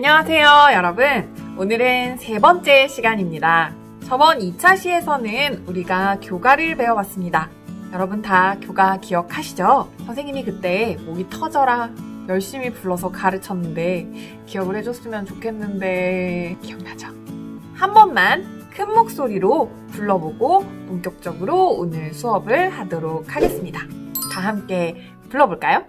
안녕하세요 여러분. 오늘은 세 번째 시간입니다. 저번 2차 시에서는 우리가 교가를 배워봤습니다. 여러분 다 교가 기억하시죠? 선생님이 그때 목이 터져라 열심히 불러서 가르쳤는데 기억을 해줬으면 좋겠는데 기억나죠? 한 번만 큰 목소리로 불러보고 본격적으로 오늘 수업을 하도록 하겠습니다. 다 함께 불러볼까요?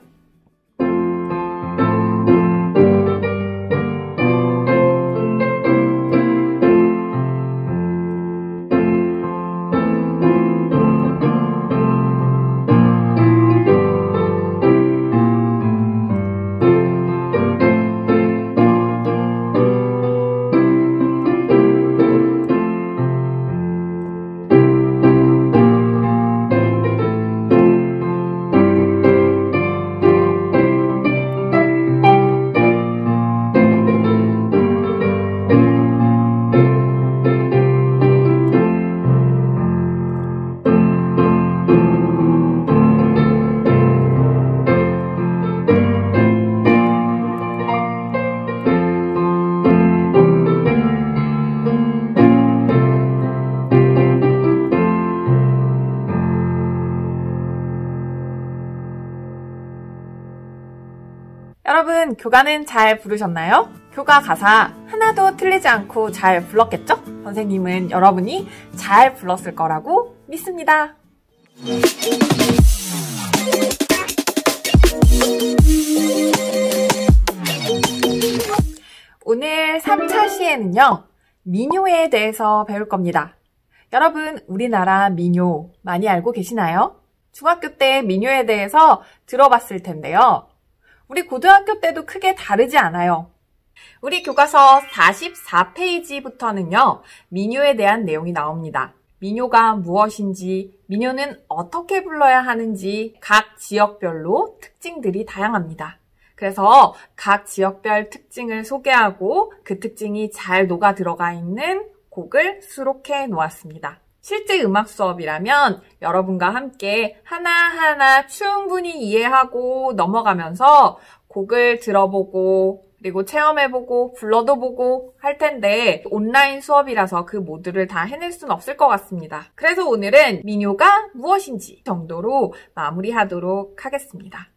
여러분, 교가는 잘 부르셨나요? 교가 가사 하나도 틀리지 않고 잘 불렀겠죠? 선생님은 여러분이 잘 불렀을 거라고 믿습니다. 오늘 3차 시에는요, 민요에 대해서 배울 겁니다. 여러분, 우리나라 민요 많이 알고 계시나요? 중학교 때 민요에 대해서 들어봤을 텐데요. 우리 고등학교 때도 크게 다르지 않아요. 우리 교과서 44페이지부터는요, 민요에 대한 내용이 나옵니다. 민요가 무엇인지, 민요는 어떻게 불러야 하는지 각 지역별로 특징들이 다양합니다. 그래서 각 지역별 특징을 소개하고 그 특징이 잘 녹아 들어가 있는 곡을 수록해 놓았습니다. 실제 음악 수업이라면 여러분과 함께 하나하나 충분히 이해하고 넘어가면서 곡을 들어보고 그리고 체험해보고 불러도 보고 할 텐데 온라인 수업이라서 그 모두를 다 해낼 수는 없을 것 같습니다. 그래서 오늘은 민요가 무엇인지 정도로 마무리하도록 하겠습니다.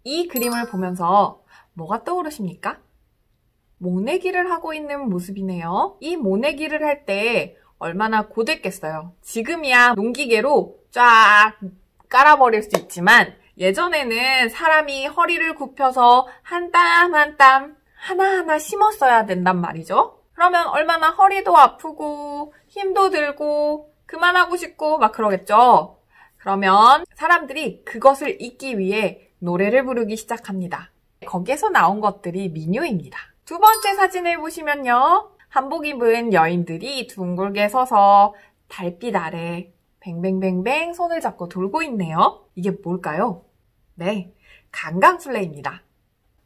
이 그림을 보면서 뭐가 떠오르십니까? 모내기를 하고 있는 모습이네요. 이 모내기를 할 때 얼마나 고됐겠어요. 지금이야 농기계로 쫙 깔아버릴 수 있지만 예전에는 사람이 허리를 굽혀서 한 땀 한 땀 하나하나 심었어야 된단 말이죠. 그러면 얼마나 허리도 아프고 힘도 들고 그만하고 싶고 막 그러겠죠. 그러면 사람들이 그것을 잊기 위해 노래를 부르기 시작합니다. 거기에서 나온 것들이 민요입니다. 두 번째 사진을 보시면요. 한복 입은 여인들이 둥글게 서서 달빛 아래 뱅뱅뱅뱅 손을 잡고 돌고 있네요. 이게 뭘까요? 네, 강강술래입니다.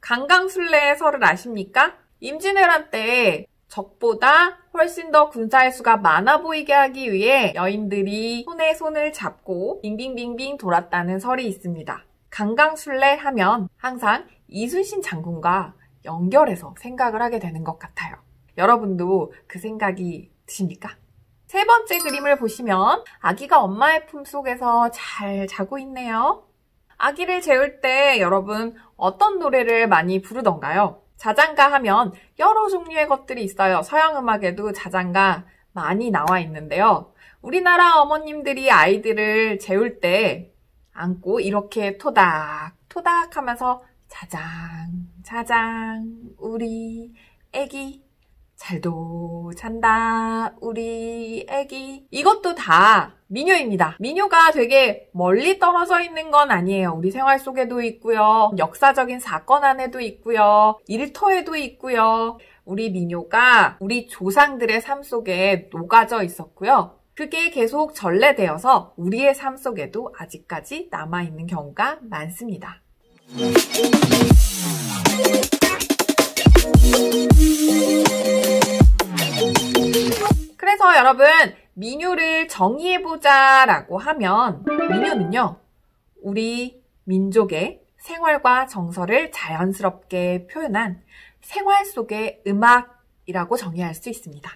강강술래설을 아십니까? 임진왜란 때 적보다 훨씬 더 군사의 수가 많아 보이게 하기 위해 여인들이 손에 손을 잡고 빙빙빙빙 돌았다는 설이 있습니다. 강강술래 하면 항상 이순신 장군과 연결해서 생각을 하게 되는 것 같아요. 여러분도 그 생각이 드십니까? 세 번째 그림을 보시면 아기가 엄마의 품속에서 잘 자고 있네요. 아기를 재울 때 여러분 어떤 노래를 많이 부르던가요? 자장가 하면 여러 종류의 것들이 있어요. 서양 음악에도 자장가 많이 나와 있는데요. 우리나라 어머님들이 아이들을 재울 때 안고 이렇게 토닥토닥 하면서 자장 자장 우리 애기 잘도 잔다 우리 애기 이것도 다 민요입니다. 민요가 되게 멀리 떨어져 있는 건 아니에요. 우리 생활 속에도 있고요. 역사적인 사건 안에도 있고요. 일터에도 있고요. 우리 민요가 우리 조상들의 삶 속에 녹아져 있었고요. 그게 계속 전래되어서 우리의 삶 속에도 아직까지 남아있는 경우가 많습니다. 그래서 여러분 민요를 정의해보자 라고 하면 민요는요, 우리 민족의 생활과 정서를 자연스럽게 표현한 생활 속의 음악이라고 정의할 수 있습니다.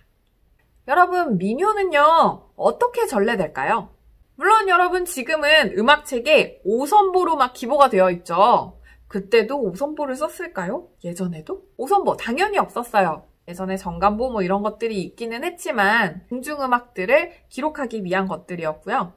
여러분, 민요는요, 어떻게 전래될까요? 물론 여러분 지금은 음악책에 오선보로 막 기보가 되어 있죠. 그때도 오선보를 썼을까요? 예전에도? 오선보 당연히 없었어요. 예전에 정간보 뭐 이런 것들이 있기는 했지만 궁중음악들을 기록하기 위한 것들이었고요.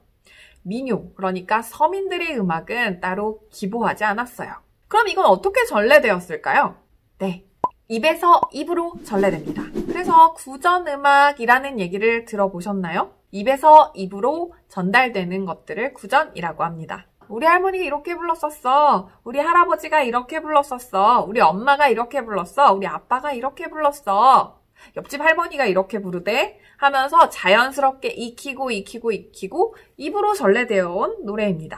민요, 그러니까 서민들의 음악은 따로 기보하지 않았어요. 그럼 이건 어떻게 전래되었을까요? 네, 입에서 입으로 전래됩니다. 그래서 구전음악이라는 얘기를 들어보셨나요? 입에서 입으로 전달되는 것들을 구전이라고 합니다. 우리 할머니가 이렇게 불렀었어. 우리 할아버지가 이렇게 불렀었어. 우리 엄마가 이렇게 불렀어. 우리 아빠가 이렇게 불렀어. 옆집 할머니가 이렇게 부르대 하면서 자연스럽게 익히고 입으로 전래되어 온 노래입니다.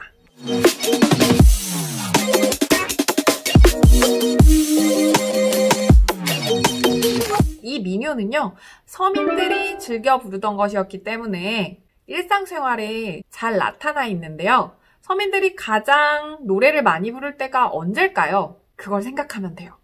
이 민요는요, 서민들이 즐겨 부르던 것이었기 때문에 일상생활에 잘 나타나 있는데요. 서민들이 가장 노래를 많이 부를 때가 언제일까요? 그걸 생각하면 돼요.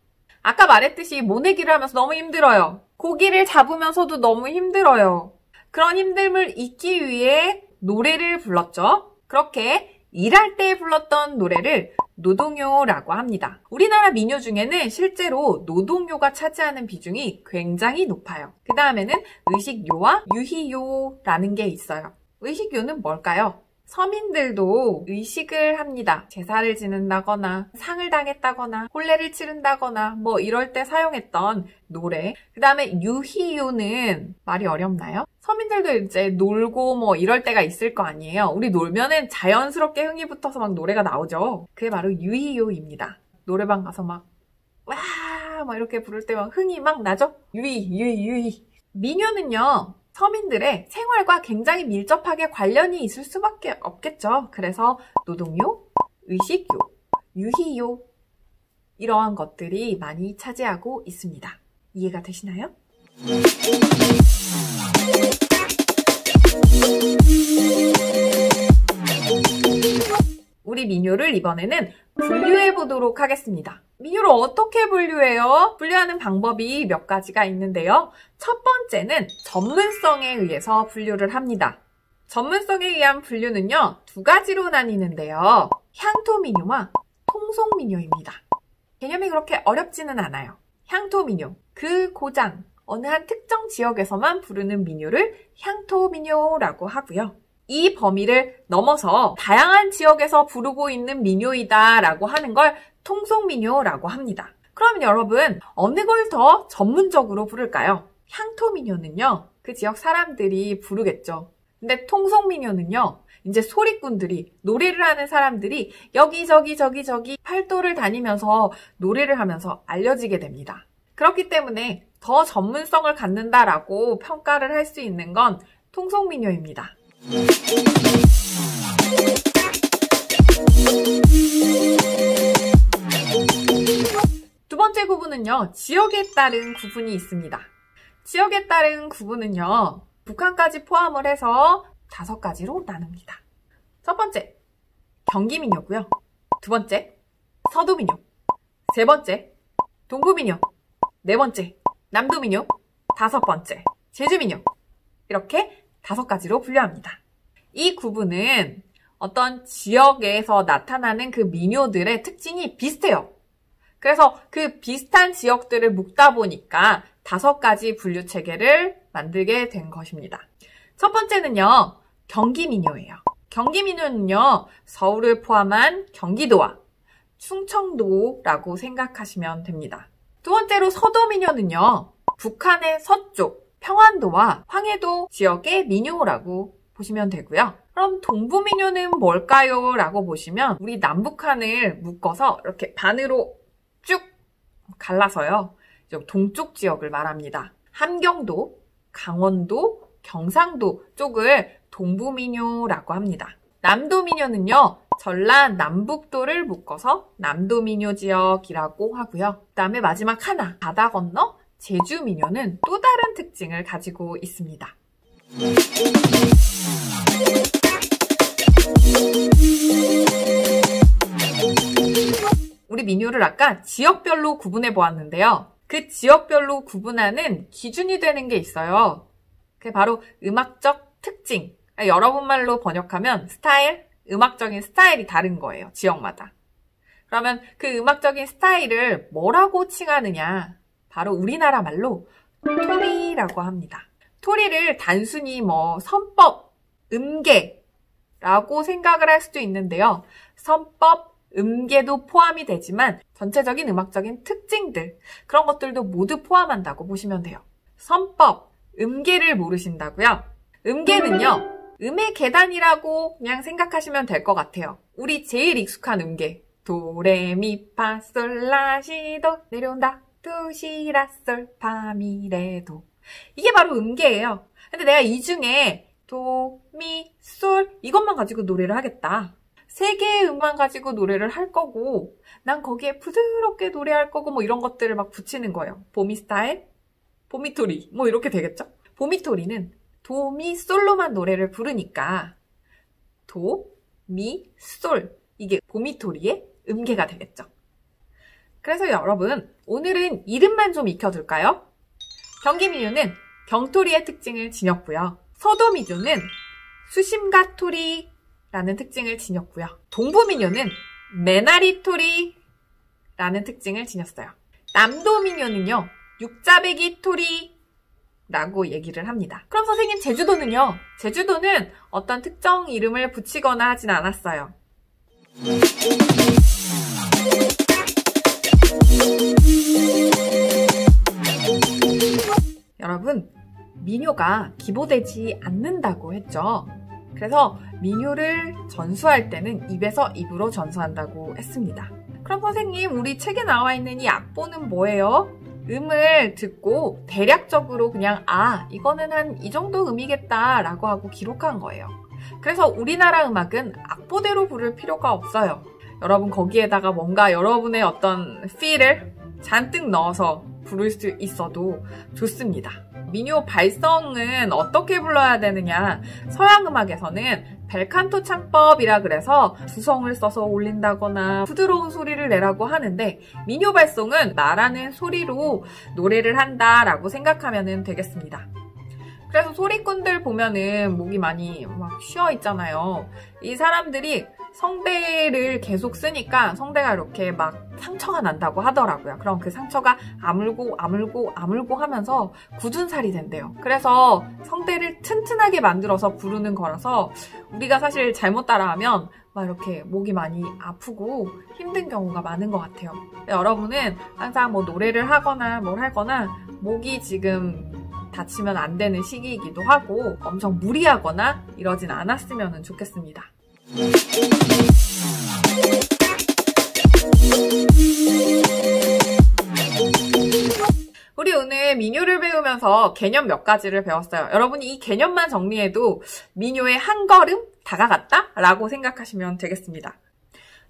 아까 말했듯이 모내기를 하면서 너무 힘들어요. 고기를 잡으면서도 너무 힘들어요. 그런 힘듦을 잊기 위해 노래를 불렀죠. 그렇게 일할 때 불렀던 노래를 노동요라고 합니다. 우리나라 민요 중에는 실제로 노동요가 차지하는 비중이 굉장히 높아요. 그 다음에는 의식요와 유희요라는 게 있어요. 의식요는 뭘까요? 서민들도 의식을 합니다. 제사를 지낸다거나 상을 당했다거나 혼례를 치른다거나 뭐 이럴 때 사용했던 노래. 그 다음에 유희요는 말이 어렵나요? 서민들도 이제 놀고 뭐 이럴 때가 있을 거 아니에요. 우리 놀면은 자연스럽게 흥이 붙어서 막 노래가 나오죠. 그게 바로 유희요입니다. 노래방 가서 막 와! 막 이렇게 부를 때 막 흥이 막 나죠? 유희. 민요는요, 서민들의 생활과 굉장히 밀접하게 관련이 있을 수밖에 없겠죠. 그래서 노동요, 의식요, 유희요 이러한 것들이 많이 차지하고 있습니다. 이해가 되시나요? 우리 민요를 이번에는 분류해 보도록 하겠습니다. 민요를 어떻게 분류해요? 분류하는 방법이 몇 가지가 있는데요. 첫 번째는 전문성에 의해서 분류를 합니다. 전문성에 의한 분류는요, 두 가지로 나뉘는데요. 향토민요와 통속민요입니다. 개념이 그렇게 어렵지는 않아요. 향토민요, 그 고장, 어느 한 특정 지역에서만 부르는 민요를 향토민요라고 하고요. 이 범위를 넘어서 다양한 지역에서 부르고 있는 민요이다라고 하는 걸 통속민요라고 합니다. 그럼 여러분, 어느 걸 더 전문적으로 부를까요? 향토민요는요, 그 지역 사람들이 부르겠죠. 근데 통속민요는요, 이제 소리꾼들이, 노래를 하는 사람들이 여기저기 팔도를 다니면서 노래를 하면서 알려지게 됩니다. 그렇기 때문에 더 전문성을 갖는다라고 평가를 할 수 있는 건 통속민요입니다. 두 번째 구분은요, 지역에 따른 구분이 있습니다. 지역에 따른 구분은요, 북한까지 포함을 해서 5가지로 나눕니다. 첫 번째, 경기민요고요. 두 번째, 서도민요. 세 번째, 동부민요. 네 번째, 남도민요. 다섯 번째, 제주민요. 이렇게 5가지로 분류합니다. 이 구분은 어떤 지역에서 나타나는 그 민요들의 특징이 비슷해요. 그래서 그 비슷한 지역들을 묶다 보니까 5가지 분류 체계를 만들게 된 것입니다. 첫 번째는요, 경기민요예요. 경기민요는요, 서울을 포함한 경기도와 충청도라고 생각하시면 됩니다. 두 번째로 서도민요는요, 북한의 서쪽, 평안도와 황해도 지역의 민요라고 보시면 되고요. 그럼 동부민요는 뭘까요? 라고 보시면 우리 남북한을 묶어서 이렇게 반으로 쭉 갈라서요, 동쪽 지역을 말합니다. 함경도, 강원도, 경상도 쪽을 동부민요라고 합니다. 남도민요는요, 전라 남북도를 묶어서 남도민요 지역이라고 하고요. 그 다음에 마지막 하나, 바다 건너 제주민요는 또 다른 특징을 가지고 있습니다. 우리 민요를 아까 지역별로 구분해 보았는데요. 그 지역별로 구분하는 기준이 되는 게 있어요. 그게 바로 음악적 특징. 여러분 말로 번역하면 스타일, 음악적인 스타일이 다른 거예요. 지역마다. 그러면 그 음악적인 스타일을 뭐라고 칭하느냐? 바로 우리나라 말로 토리라고 합니다. 토리를 단순히 선법, 음계라고 생각을 할 수도 있는데요. 선법, 음계도 포함이 되지만 전체적인 음악적인 특징들, 그런 것들도 모두 포함한다고 보시면 돼요. 선법, 음계를 모르신다고요? 음계는요, 음의 계단이라고 그냥 생각하시면 될 것 같아요. 우리 제일 익숙한 음계. 도, 레, 미, 파, 솔, 라, 시, 도 내려온다. 도, 시, 라, 솔, 파, 미, 레, 도. 이게 바로 음계예요. 근데 내가 이 중에 도, 미, 솔 이것만 가지고 노래를 하겠다. 3개의 음만 가지고 노래를 할 거고 난 거기에 부드럽게 노래할 거고 이런 것들을 막 붙이는 거예요. 보미 스타일, 보미토리 이렇게 되겠죠? 보미토리는 도, 미, 솔로만 노래를 부르니까 도, 미, 솔 이게 보미토리의 음계가 되겠죠. 그래서 여러분 오늘은 이름만 좀 익혀둘까요? 경기민요는 경토리의 특징을 지녔고요. 서도민요는 수심가토리라는 특징을 지녔고요. 동부민요는 메나리토리라는 특징을 지녔어요. 남도민요는요. 육자배기토리 라고 얘기를 합니다. 그럼 선생님 제주도는요? 제주도는 어떤 특정 이름을 붙이거나 하진 않았어요. 여러분, 민요가 기보되지 않는다고 했죠. 그래서 민요를 전수할 때는 입에서 입으로 전수한다고 했습니다. 그럼 선생님, 우리 책에 나와 있는 이 악보는 뭐예요? 음을 듣고 대략적으로 그냥 이거는 한 이 정도 음이겠다 라고 하고 기록한 거예요. 그래서 우리나라 음악은 악보대로 부를 필요가 없어요. 여러분 거기에다가 뭔가 여러분의 어떤 feel을 잔뜩 넣어서 부를 수 있어도 좋습니다. 민요 발성은 어떻게 불러야 되느냐? 서양 음악에서는 벨칸토 창법이라 그래서 두성을 써서 올린다거나 부드러운 소리를 내라고 하는데 민요 발성은 말하는 소리로 노래를 한다라고 생각하면 되겠습니다. 그래서 소리꾼들 보면은 목이 많이 막 쉬어 있잖아요. 이 사람들이 성대를 계속 쓰니까 성대가 이렇게 막 상처가 난다고 하더라고요. 그럼 그 상처가 아물고 하면서 굳은 살이 된대요. 그래서 성대를 튼튼하게 만들어서 부르는 거라서 우리가 사실 잘못 따라하면 막 이렇게 목이 많이 아프고 힘든 경우가 많은 것 같아요. 여러분은 항상 노래를 하거나 뭘 하거나 목이 지금 다치면 안 되는 시기이기도 하고 엄청 무리하거나 이러진 않았으면 좋겠습니다. 우리 오늘 민요를 배우면서 개념 몇 가지를 배웠어요. 여러분이 이 개념만 정리해도 민요의 한 걸음 다가갔다? 라고 생각하시면 되겠습니다.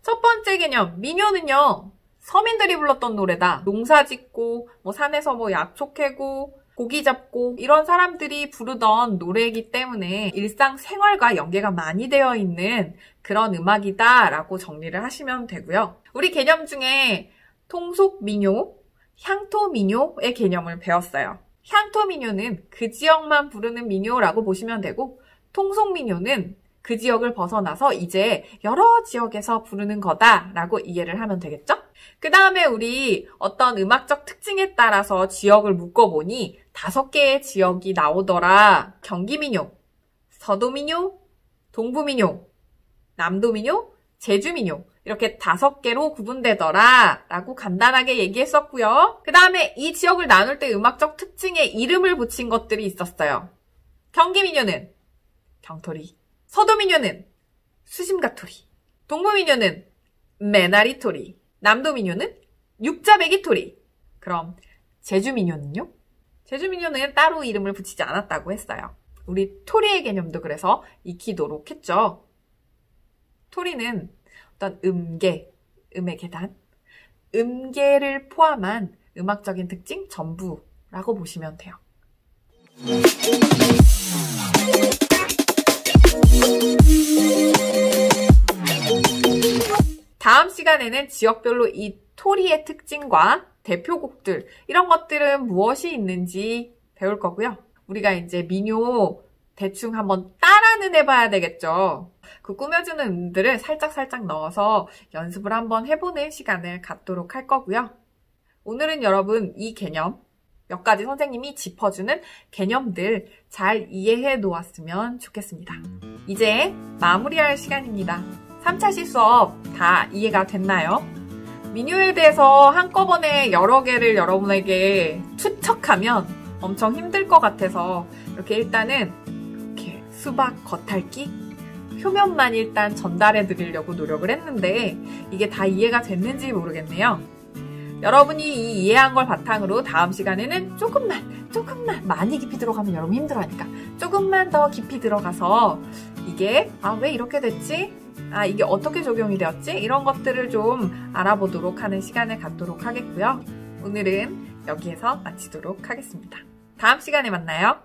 첫 번째 개념, 민요는요. 서민들이 불렀던 노래다. 농사 짓고 산에서 약초 캐고 고기 잡고 이런 사람들이 부르던 노래이기 때문에 일상생활과 연계가 많이 되어 있는 그런 음악이다 라고 정리를 하시면 되고요. 우리 개념 중에 통속민요, 향토민요의 개념을 배웠어요. 향토민요는 그 지역만 부르는 민요라고 보시면 되고 통속민요는 그 지역을 벗어나서 이제 여러 지역에서 부르는 거다라고 이해를 하면 되겠죠? 그 다음에 우리 어떤 음악적 특징에 따라서 지역을 묶어보니 5개의 지역이 나오더라. 경기민요, 서도민요, 동부민요, 남도민요, 제주민요 이렇게 5개로 구분되더라 라고 간단하게 얘기했었고요. 그 다음에 이 지역을 나눌 때 음악적 특징에 이름을 붙인 것들이 있었어요. 경기민요는 경토리, 서도민요는 수심가토리, 동부민요는 메나리토리, 남도민요는 육자배기토리. 그럼 제주민요는요? 제주민요는 따로 이름을 붙이지 않았다고 했어요. 우리 토리의 개념도 그래서 익히도록 했죠. 토리는 어떤 음계, 음의 계단, 음계를 포함한 음악적인 특징 전부라고 보시면 돼요. 다음 시간에는 지역별로 이 토리의 특징과 대표곡들, 이런 것들은 무엇이 있는지 배울 거고요. 우리가 이제 민요 대충 한번 따라는 해봐야 되겠죠. 그 꾸며주는 음들을 살짝 넣어서 연습을 한번 해보는 시간을 갖도록 할 거고요. 오늘은 여러분 이 개념, 몇 가지 선생님이 짚어주는 개념들 잘 이해해 놓았으면 좋겠습니다. 이제 마무리할 시간입니다. 3차시 수업 다 이해가 됐나요? 민요에 대해서 한꺼번에 여러 개를 여러분에게 투척하면 엄청 힘들 것 같아서 이렇게 일단은 이렇게 수박 겉핥기? 표면만 일단 전달해 드리려고 노력을 했는데 이게 다 이해가 됐는지 모르겠네요. 여러분이 이 이해한 걸 바탕으로 다음 시간에는 조금만 많이 깊이 들어가면 여러분 힘들어하니까 조금만 더 깊이 들어가서 이게 왜 이렇게 됐지? 이게 어떻게 적용이 되었지? 이런 것들을 좀 알아보도록 하는 시간을 갖도록 하겠고요. 오늘은 여기에서 마치도록 하겠습니다. 다음 시간에 만나요.